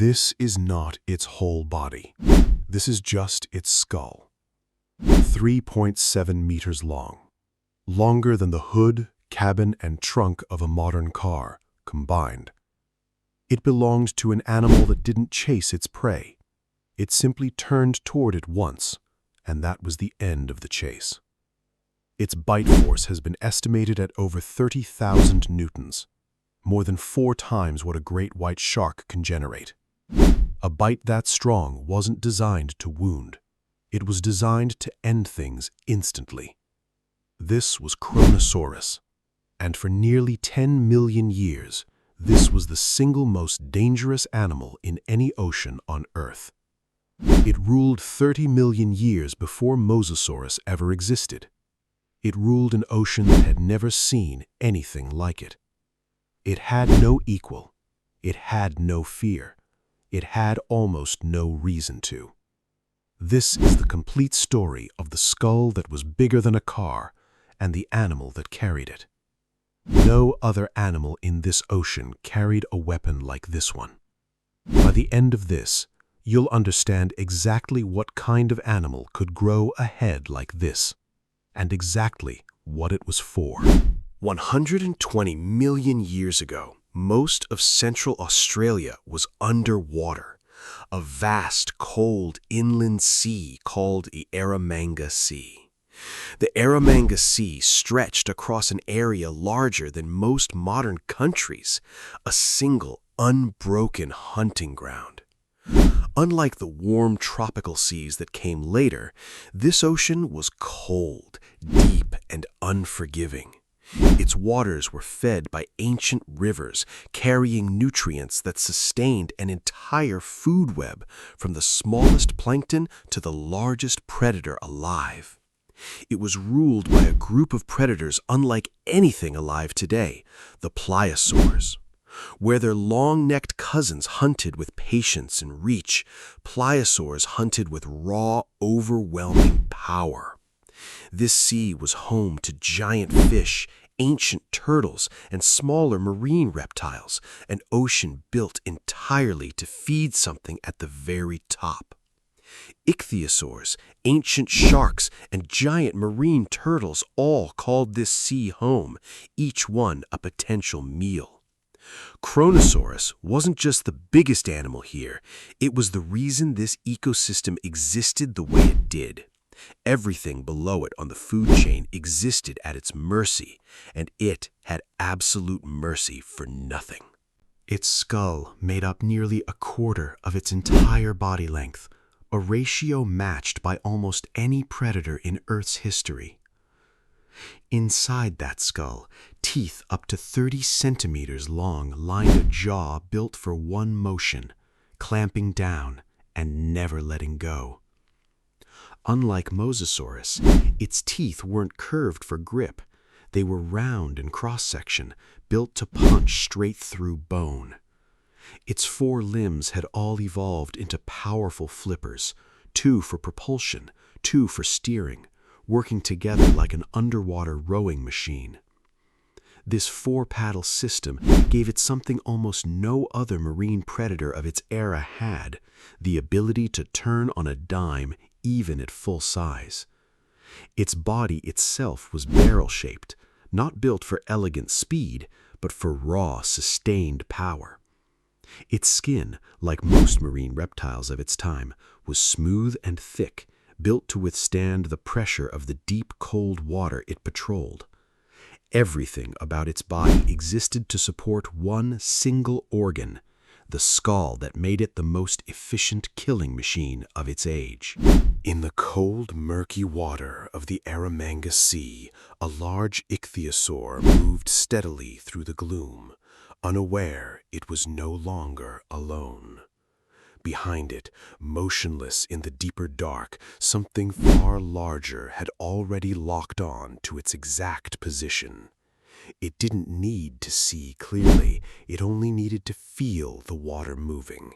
This is not its whole body. This is just its skull. 3.7 meters long. Longer than the hood, cabin, and trunk of a modern car combined. It belonged to an animal that didn't chase its prey. It simply turned toward it once, and that was the end of the chase. Its bite force has been estimated at over 30,000 newtons, more than 4 times what a great white shark can generate. A bite that strong wasn't designed to wound. It was designed to end things instantly. This was Kronosaurus, and for nearly 10 million years, this was the single most dangerous animal in any ocean on Earth. It ruled 30 million years before Mosasaurus ever existed. It ruled an ocean that had never seen anything like it. It had no equal. It had no fear. It had almost no reason to. This is the complete story of the skull that was bigger than a car and the animal that carried it. No other animal in this ocean carried a weapon like this one. By the end of this, you'll understand exactly what kind of animal could grow a head like this, and exactly what it was for. 120 million years ago, most of Central Australia was underwater, a vast, cold inland sea called the Eromanga Sea. The Eromanga Sea stretched across an area larger than most modern countries, a single, unbroken hunting ground. Unlike the warm tropical seas that came later, this ocean was cold, deep, and unforgiving. Its waters were fed by ancient rivers carrying nutrients that sustained an entire food web from the smallest plankton to the largest predator alive. It was ruled by a group of predators unlike anything alive today, the Pliosaurs. Where their long-necked cousins hunted with patience and reach, Pliosaurs hunted with raw, overwhelming power. This sea was home to giant fish, ancient turtles, and smaller marine reptiles, an ocean built entirely to feed something at the very top. Ichthyosaurs, ancient sharks, and giant marine turtles all called this sea home, each one a potential meal. Kronosaurus wasn't just the biggest animal here, it was the reason this ecosystem existed the way it did. Everything below it on the food chain existed at its mercy, and it had absolute mercy for nothing. Its skull made up nearly a quarter of its entire body length, a ratio matched by almost any predator in Earth's history. Inside that skull, teeth up to 30 centimeters long lined a jaw built for one motion, clamping down and never letting go. Unlike Mosasaurus, its teeth weren't curved for grip. They were round in cross-section, built to punch straight through bone. Its 4 limbs had all evolved into powerful flippers, 2 for propulsion, 2 for steering, working together like an underwater rowing machine. This 4-paddle system gave it something almost no other marine predator of its era had, the ability to turn on a dime even at full size. Its body itself was barrel-shaped, not built for elegant speed, but for raw, sustained power. Its skin, like most marine reptiles of its time, was smooth and thick, built to withstand the pressure of the deep, cold water it patrolled. Everything about its body existed to support one single organ, the skull that made it the most efficient killing machine of its age. In the cold, murky water of the Eromanga Sea, a large ichthyosaur moved steadily through the gloom, unaware it was no longer alone. Behind it, motionless in the deeper dark, something far larger had already locked on to its exact position. It didn't need to see clearly, it only needed to feel the water moving.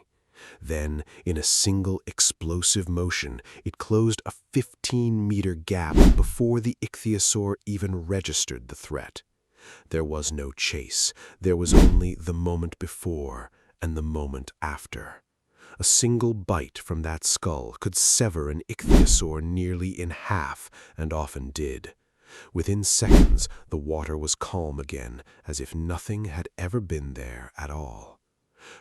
Then, in a single explosive motion, it closed a 15-meter gap before the ichthyosaur even registered the threat. There was no chase, there was only the moment before and the moment after. A single bite from that skull could sever an ichthyosaur nearly in half, and often did. Within seconds, the water was calm again, as if nothing had ever been there at all.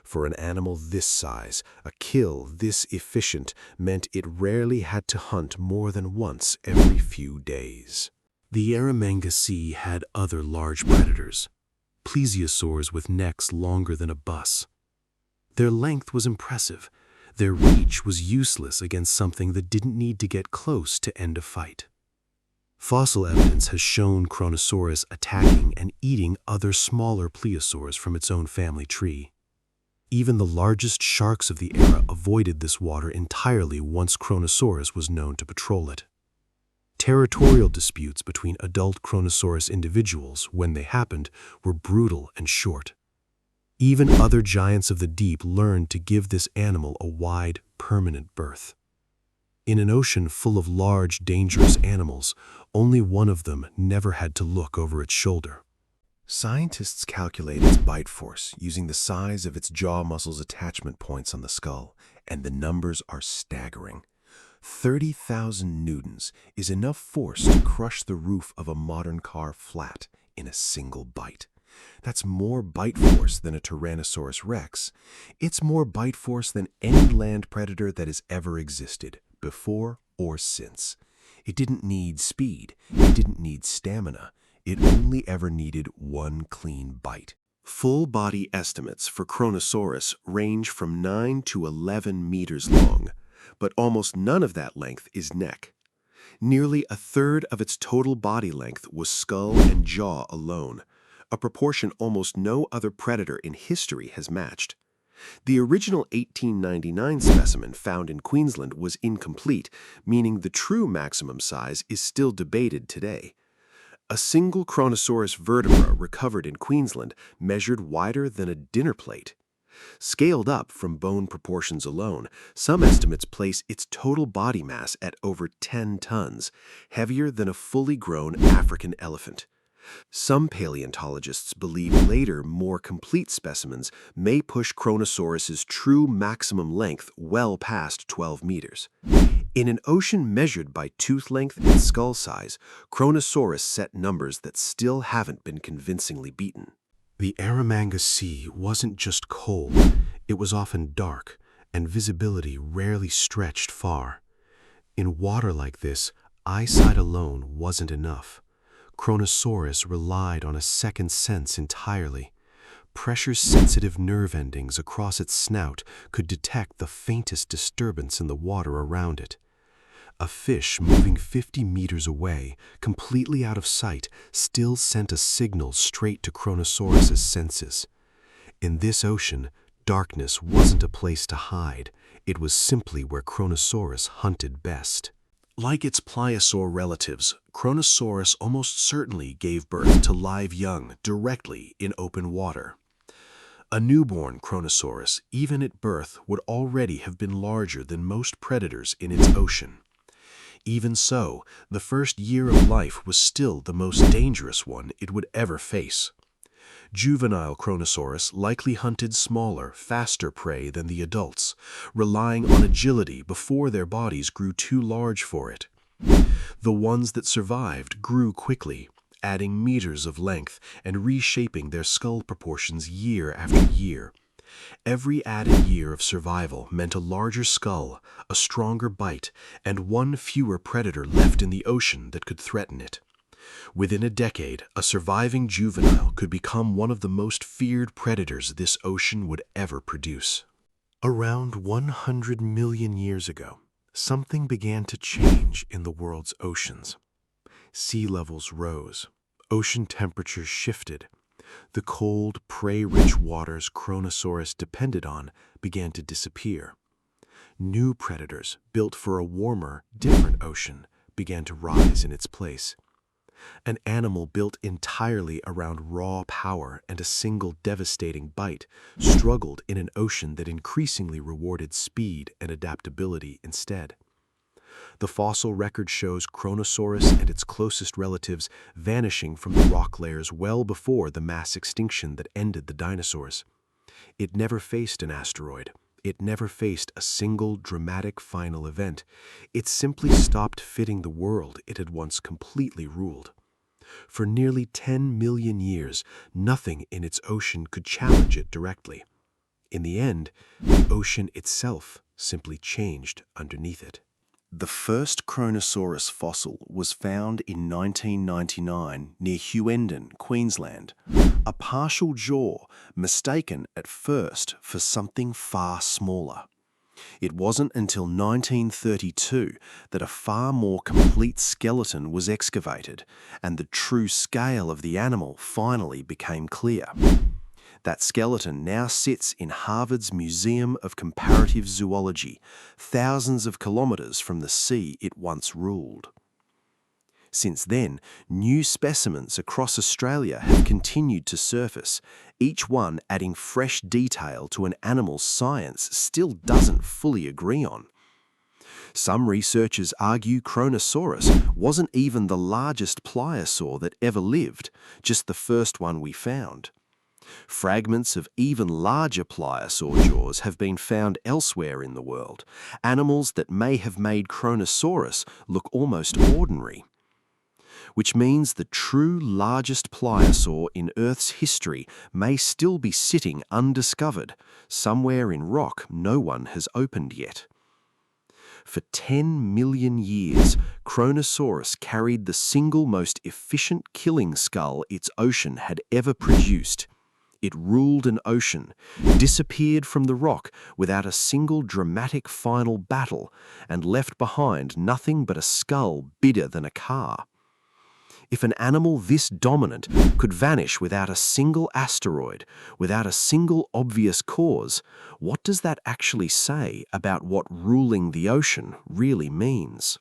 For an animal this size, a kill this efficient meant it rarely had to hunt more than once every few days. The Eromanga Sea had other large predators, plesiosaurs with necks longer than a bus. Their length was impressive. Their reach was useless against something that didn't need to get close to end a fight. Fossil evidence has shown Kronosaurus attacking and eating other smaller plesiosaurs from its own family tree. Even the largest sharks of the era avoided this water entirely once Kronosaurus was known to patrol it. Territorial disputes between adult Kronosaurus individuals, when they happened, were brutal and short. Even other giants of the deep learned to give this animal a wide, permanent berth. In an ocean full of large, dangerous animals, only one of them never had to look over its shoulder. Scientists calculate its bite force using the size of its jaw muscles' attachment points on the skull, and the numbers are staggering. 30,000 newtons is enough force to crush the roof of a modern car flat in a single bite. That's more bite force than a Tyrannosaurus rex. It's more bite force than any land predator that has ever existed, before or since. It didn't need speed. It didn't need stamina. It only ever needed one clean bite. Full body estimates for Kronosaurus range from 9 to 11 meters long, but almost none of that length is neck. Nearly a third of its total body length was skull and jaw alone, a proportion almost no other predator in history has matched. The original 1899 specimen found in Queensland was incomplete, meaning the true maximum size is still debated today. A single Kronosaurus vertebra recovered in Queensland measured wider than a dinner plate. Scaled up from bone proportions alone, some estimates place its total body mass at over 10 tons, heavier than a fully grown African elephant. Some paleontologists believe later, more complete specimens may push Kronosaurus's true maximum length well past 12 meters. In an ocean measured by tooth length and skull size, Kronosaurus set numbers that still haven't been convincingly beaten. The Eromanga Sea wasn't just cold, it was often dark, and visibility rarely stretched far. In water like this, eyesight alone wasn't enough. Kronosaurus relied on a second sense entirely. Pressure-sensitive nerve endings across its snout could detect the faintest disturbance in the water around it. A fish moving 50 meters away, completely out of sight, still sent a signal straight to Kronosaurus's senses. In this ocean, darkness wasn't a place to hide. It was simply where Kronosaurus hunted best. Like its pliosaur relatives, Kronosaurus almost certainly gave birth to live young directly in open water. A newborn Kronosaurus, even at birth, would already have been larger than most predators in its ocean. Even so, the first year of life was still the most dangerous one it would ever face. Juvenile Kronosaurus likely hunted smaller, faster prey than the adults, relying on agility before their bodies grew too large for it. The ones that survived grew quickly, adding meters of length and reshaping their skull proportions year after year. Every added year of survival meant a larger skull, a stronger bite, and one fewer predator left in the ocean that could threaten it. Within a decade, a surviving juvenile could become one of the most feared predators this ocean would ever produce. Around 100 million years ago, something began to change in the world's oceans. Sea levels rose, ocean temperatures shifted. The cold, prey-rich waters Kronosaurus depended on began to disappear. New predators, built for a warmer, different ocean, began to rise in its place. An animal built entirely around raw power and a single devastating bite struggled in an ocean that increasingly rewarded speed and adaptability instead. The fossil record shows Kronosaurus and its closest relatives vanishing from the rock layers well before the mass extinction that ended the dinosaurs. It never faced an asteroid. It never faced a single dramatic final event. It simply stopped fitting the world it had once completely ruled. For nearly 10 million years, nothing in its ocean could challenge it directly. In the end, the ocean itself simply changed underneath it. The first Kronosaurus fossil was found in 1999 near Huendon, Queensland. A partial jaw, mistaken at first for something far smaller. It wasn't until 1932 that a far more complete skeleton was excavated, and the true scale of the animal finally became clear. That skeleton now sits in Harvard's Museum of Comparative Zoology, thousands of kilometers from the sea it once ruled. Since then, new specimens across Australia have continued to surface, each one adding fresh detail to an animal's science still doesn't fully agree on. Some researchers argue Kronosaurus wasn't even the largest pliosaur that ever lived, just the first one we found. Fragments of even larger pliosaur jaws have been found elsewhere in the world, animals that may have made Kronosaurus look almost ordinary. Which means the true largest pliosaur in Earth's history may still be sitting undiscovered, somewhere in rock no one has opened yet. For 10 million years, Kronosaurus carried the single most efficient killing skull its ocean had ever produced. It ruled an ocean, disappeared from the rock without a single dramatic final battle, and left behind nothing but a skull bigger than a car. If an animal this dominant could vanish without a single asteroid, without a single obvious cause, what does that actually say about what ruling the ocean really means?